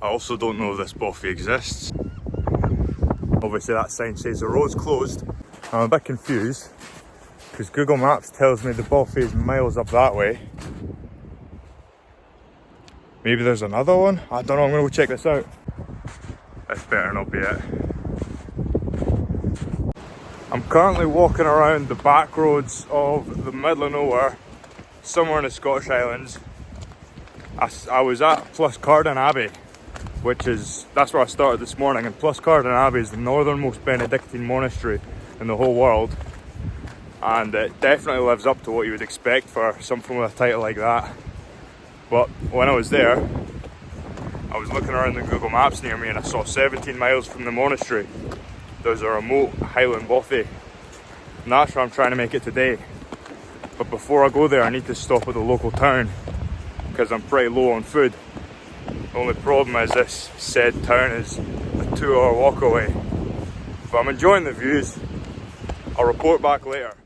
I also don't know if this Bothy exists. Obviously that sign says the road's closed. I'm a bit confused because Google Maps tells me the Bothy is miles up that way. Maybe there's another one? I don't know, I'm gonna go check this out. This better not be it. I'm currently walking around the back roads of the middle of nowhere, somewhere in the Scottish Highlands. I was at Pluscarden Abbey, that's where I started this morning, and Pluscarden Abbey is the northernmost Benedictine monastery in the whole world, and it definitely lives up to what you would expect for something with a title like that. But when I was there, I was looking around the Google Maps near me and I saw 17 miles from the monastery there's a remote highland Bothy, and that's where I'm trying to make it today. But before I go there I need to stop at the local town because I'm pretty low on food. The only problem is this said town is a 2-hour walk away. But I'm enjoying the views. I'll report back later.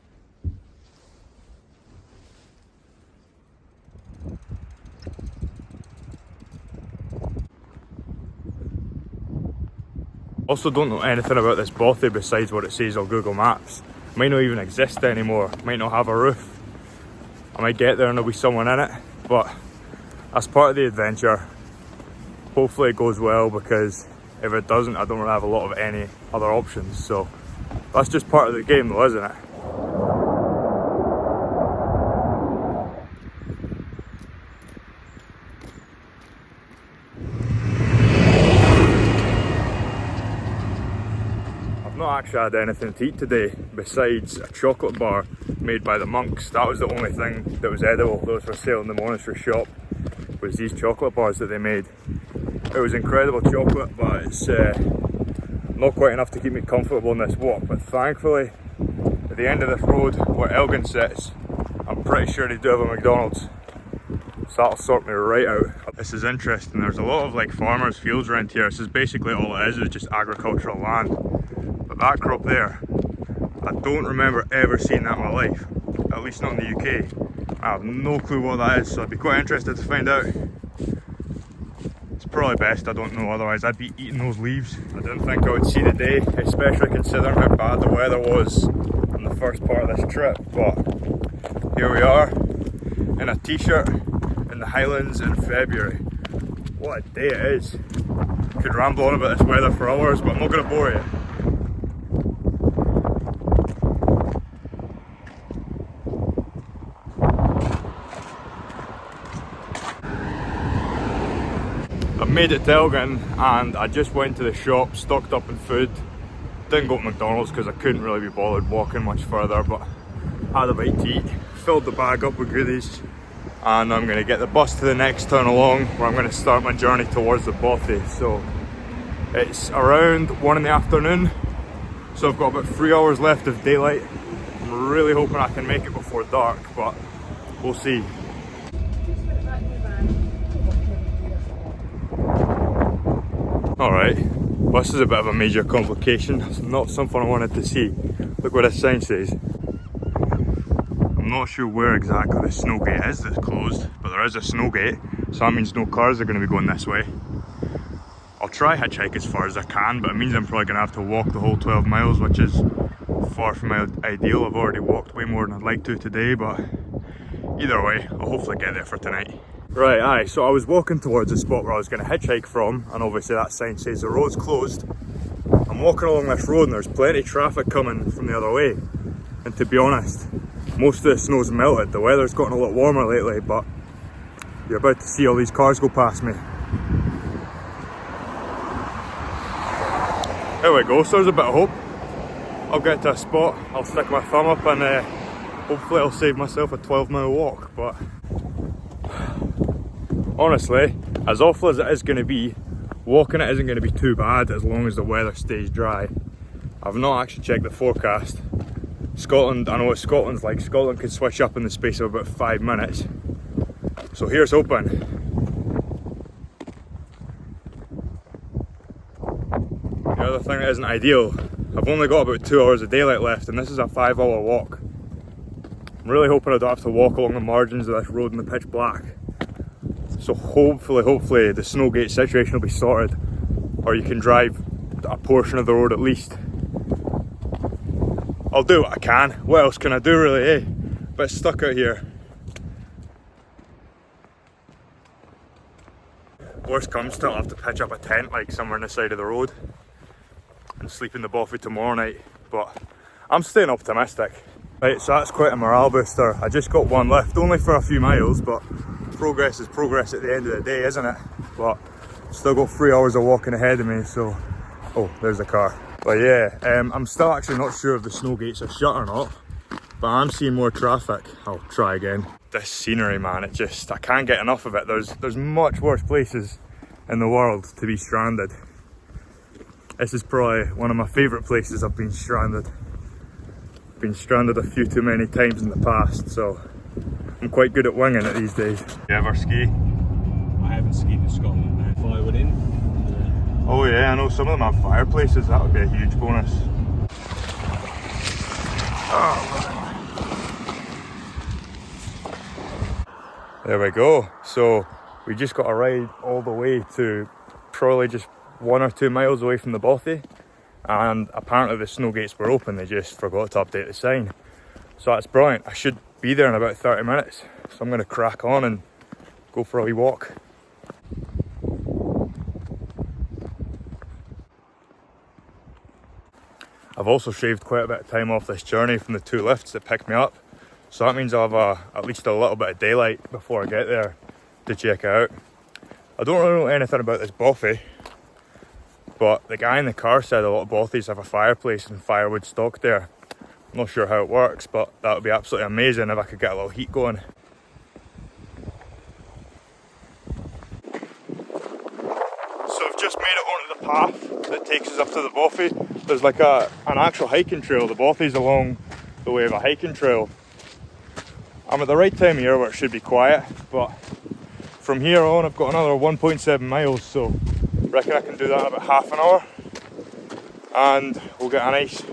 Also don't know anything about this Bothy besides what it says on Google Maps. It might not even exist anymore, it might not have a roof. I might get there and there'll be someone in it, but that's part of the adventure. Hopefully it goes well, because if it doesn't, I don't really have a lot of any other options. So that's just part of the game though, isn't it? I've not actually had anything to eat today besides a chocolate bar made by the monks. That was the only thing that was edible that was for sale in the monastery shop, was these chocolate bars that they made. It was incredible chocolate, but it's not quite enough to keep me comfortable in this walk. But thankfully, at the end of this road where Elgin sits, I'm pretty sure they do have a McDonald's, so that'll sort me right out. This is interesting. There's a lot of like farmers' fields around here. This is basically all it is just agricultural land. But that crop there, I don't remember ever seeing that in my life, at least not in the UK. I have no clue what that is, so I'd be quite interested to find out. It's probably best I don't know, otherwise I'd be eating those leaves. I didn't think I would see the day, especially considering how bad the weather was in the first part of this trip. But here we are, in a t-shirt, in the Highlands in February. What a day it is. Could ramble on about this weather for hours, but I'm not going to bore you. I've made it to Elgin and I just went to the shop, stocked up on food. Didn't go to McDonald's because I couldn't really be bothered walking much further, but had a bite to eat, filled the bag up with goodies, and I'm going to get the bus to the next town along where I'm going to start my journey towards the Bothy. So it's around 1 in the afternoon, so I've got about 3 hours left of daylight. I'm really hoping I can make it before dark, but we'll see. Alright, this is a bit of a major complication. It's not something I wanted to see. Look what this sign says. I'm not sure where exactly the snow gate is that's closed, but there is a snow gate, so that means no cars are going to be going this way. I'll try hitchhike as far as I can, but it means I'm probably going to have to walk the whole 12 miles, which is far from my ideal. I've already walked way more than I'd like to today, but either way, I'll hopefully get there for tonight. Right, aye, so I was walking towards the spot where I was going to hitchhike from, and obviously that sign says the road's closed. I'm walking along this road and there's plenty of traffic coming from the other way. And to be honest, most of the snow's melted. The weather's gotten a lot warmer lately, but you're about to see all these cars go past me. There we go, so there's a bit of hope. I'll get to a spot, I'll stick my thumb up, and hopefully I'll save myself a 12-mile walk. But honestly, as awful as it is going to be, walking it isn't going to be too bad as long as the weather stays dry. I've not actually checked the forecast. Scotland, I know what Scotland's like. Scotland can switch up in the space of about 5 minutes. So here's hoping. The other thing that isn't ideal, I've only got about 2 hours of daylight left and this is a 5-hour walk. I'm really hoping I don't have to walk along the margins of this road in the pitch black. So hopefully the Snowgate situation will be sorted, or you can drive a portion of the road at least. I'll do what I can. What else can I do really, eh? Bit stuck out here. Worst comes to it, I'll have to pitch up a tent like somewhere on the side of the road and sleep in the Bothy tomorrow night, but I'm staying optimistic. Right, so that's quite a morale booster. I just got one lift, only for a few miles, but progress is progress at the end of the day, isn't it? But still got 3 hours of walking ahead of me, so... Oh, there's the car. But yeah, I'm still actually not sure if the snow gates are shut or not, but I'm seeing more traffic. I'll try again. This scenery, man, I can't get enough of it. There's much worse places in the world to be stranded. This is probably one of my favourite places I've been stranded. Been stranded a few too many times in the past, so I'm quite good at winging it these days. You ever ski? I haven't skied in Scotland. Firewood in. Oh yeah, I know some of them have fireplaces. That would be a huge bonus. There we go. So we just got a ride all the way to probably just 1 or 2 miles away from the Bothy, and apparently the snow gates were open. They just forgot to update the sign. So that's brilliant. I should be there in about 30 minutes. So I'm going to crack on and go for a wee walk. I've also shaved quite a bit of time off this journey from the 2 lifts that picked me up. So that means I'll have at least a little bit of daylight before I get there to check it out. I don't really know anything about this Bothy, but the guy in the car said a lot of Bothys have a fireplace and firewood stocked there. I'm not sure how it works, but that would be absolutely amazing if I could get a little heat going. So I've just made it onto the path that takes us up to the Bothy. There's like an actual hiking trail. The Bothy's along the way of a hiking trail. I'm at the right time of year where it should be quiet, but from here on I've got another 1.7 miles, so I reckon I can do that in about half an hour, and we'll get a nice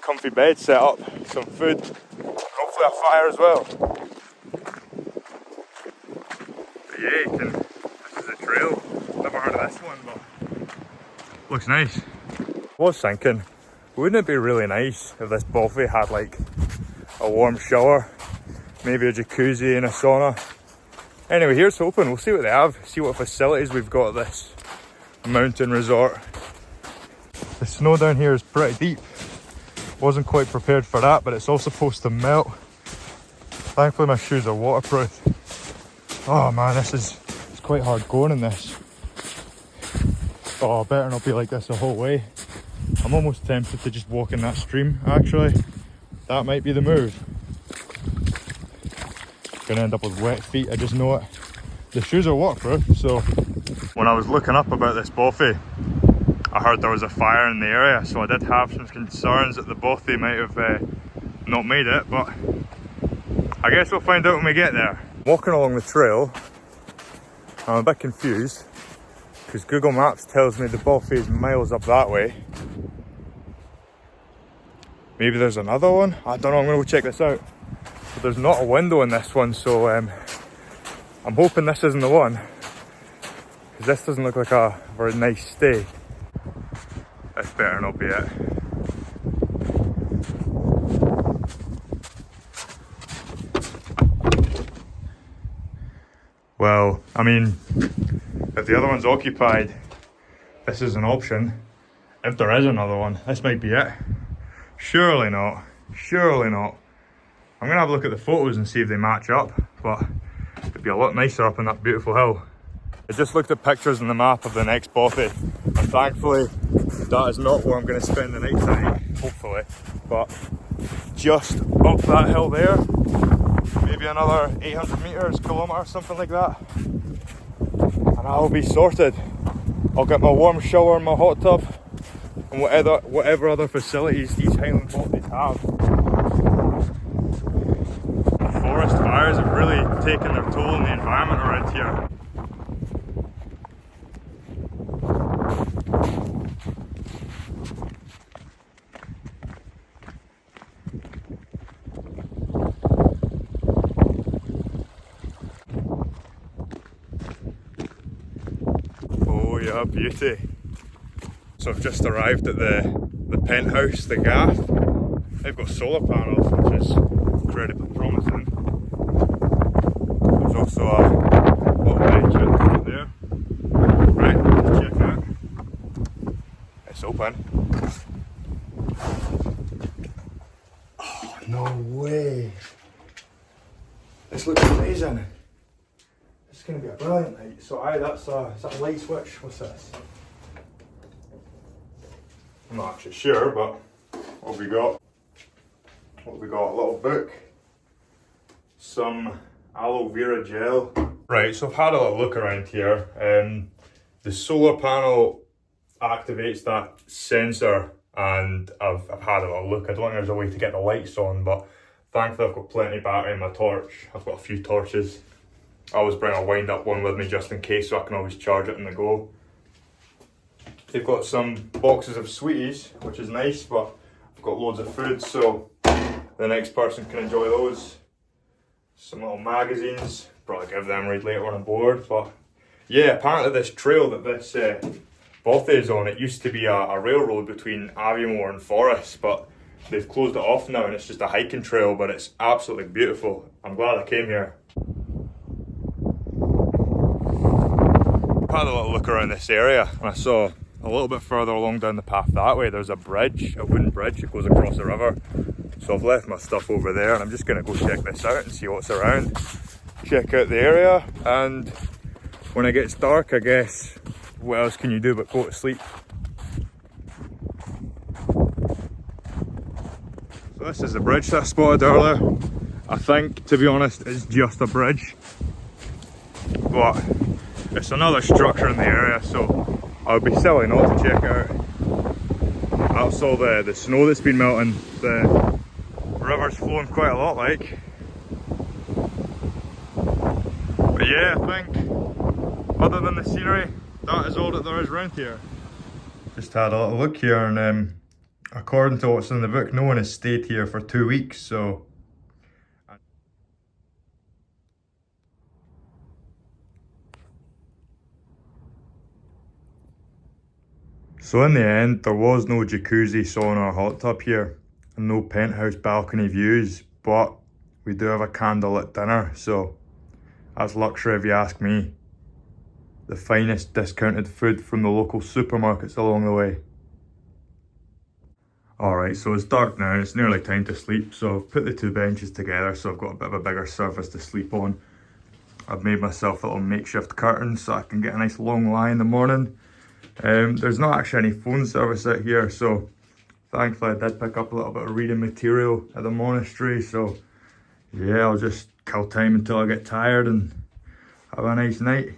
comfy bed set up, some food, and hopefully a fire as well. But yeah, this is a trail. Never heard of this one, but looks nice. I was thinking, wouldn't it be really nice if this Bothy had like a warm shower, maybe a jacuzzi and a sauna? Anyway, here's hoping. We'll see what they have, see what facilities we've got at this mountain resort. The snow down here is pretty deep. Wasn't quite prepared for that, but it's all supposed to melt. Thankfully my shoes are waterproof. Oh man, it's quite hard going in this. Oh, I better not be like this the whole way. I'm almost tempted to just walk in that stream, actually. That might be the move. Gonna end up with wet feet, I just know it. The shoes are waterproof, so... When I was looking up about this Bothy, I heard there was a fire in the area, so I did have some concerns that the Bothy might have not made it, but I guess we'll find out when we get there. Walking along the trail, I'm a bit confused, because Google Maps tells me the Bothy is miles up that way. Maybe there's another one? I don't know, I'm going to go check this out. But there's not a window in this one, so I'm hoping this isn't the one, because this doesn't look like a very nice stay. This better not be it. Well, I mean, if the other one's occupied, this is an option. If there is another one, this might be it. Surely not. Surely not. I'm going to have a look at the photos and see if they match up, but it'd be a lot nicer up on that beautiful hill. I just looked at pictures on the map of the next Bothy, and thankfully that is not where I'm going to spend the night tonight, hopefully. But just up that hill there, maybe another 800 metres, kilometre, something like that, and I'll be sorted. I'll get my warm shower and my hot tub, and whatever other facilities these highland Bothys have. Forest fires have really taken their toll on the environment around here. you a beauty. So I've just arrived at the penthouse, the gaff. They've got solar panels, which is incredibly promising. There's also a little bench out the front there. Right, let's check it out. It's open. Oh, no way. This looks amazing. It's going to be a brilliant night. So is that a light switch? What's this? I'm not actually sure, but what have we got? What have we got? A little book. Some aloe vera gel. Right, so I've had a little look around here. The solar panel activates that sensor, and I've had a little look. I don't think there's a way to get the lights on, but thankfully I've got plenty of battery in my torch. I've got a few torches. I always bring a wind up one with me just in case, so I can always charge it on the go. They've got some boxes of sweeties, which is nice, but I've got loads of food, so the next person can enjoy those. Some little magazines, probably give them a read later on board, but yeah, apparently this trail that this Bothy is on, it used to be a railroad between Aviemore and Forest, but they've closed it off now and it's just a hiking trail, but it's absolutely beautiful. I'm glad I came here. I had a little look around this area and I saw a little bit further along down the path that way, there's a bridge, a wooden bridge that goes across the river. So I've left my stuff over there and I'm just going to go check this out and see what's around. Check out the area, and when it gets dark, I guess, what else can you do but go to sleep? So this is the bridge that I spotted earlier. I think, to be honest, it's just a bridge. But it's another structure in the area, so I would be silly not to check it out. That's all the snow that's been melting. The river's flowing quite a lot, like. But yeah, I think, other than the scenery, that is all that there is around here. Just had a little look here, and according to what's in the book, no one has stayed here for 2 weeks, so. So in the end, there was no jacuzzi, sauna or hot tub here, and no penthouse balcony views, but we do have a candlelit dinner, so that's luxury if you ask me. The finest discounted food from the local supermarkets along the way. Alright, so it's dark now, it's nearly time to sleep, so I've put the two benches together so I've got a bit of a bigger surface to sleep on. I've made myself little makeshift curtains so I can get a nice long lie in the morning. There's not actually any phone service out here, so thankfully I did pick up a little bit of reading material at the monastery, so yeah, I'll just kill time until I get tired and have a nice night.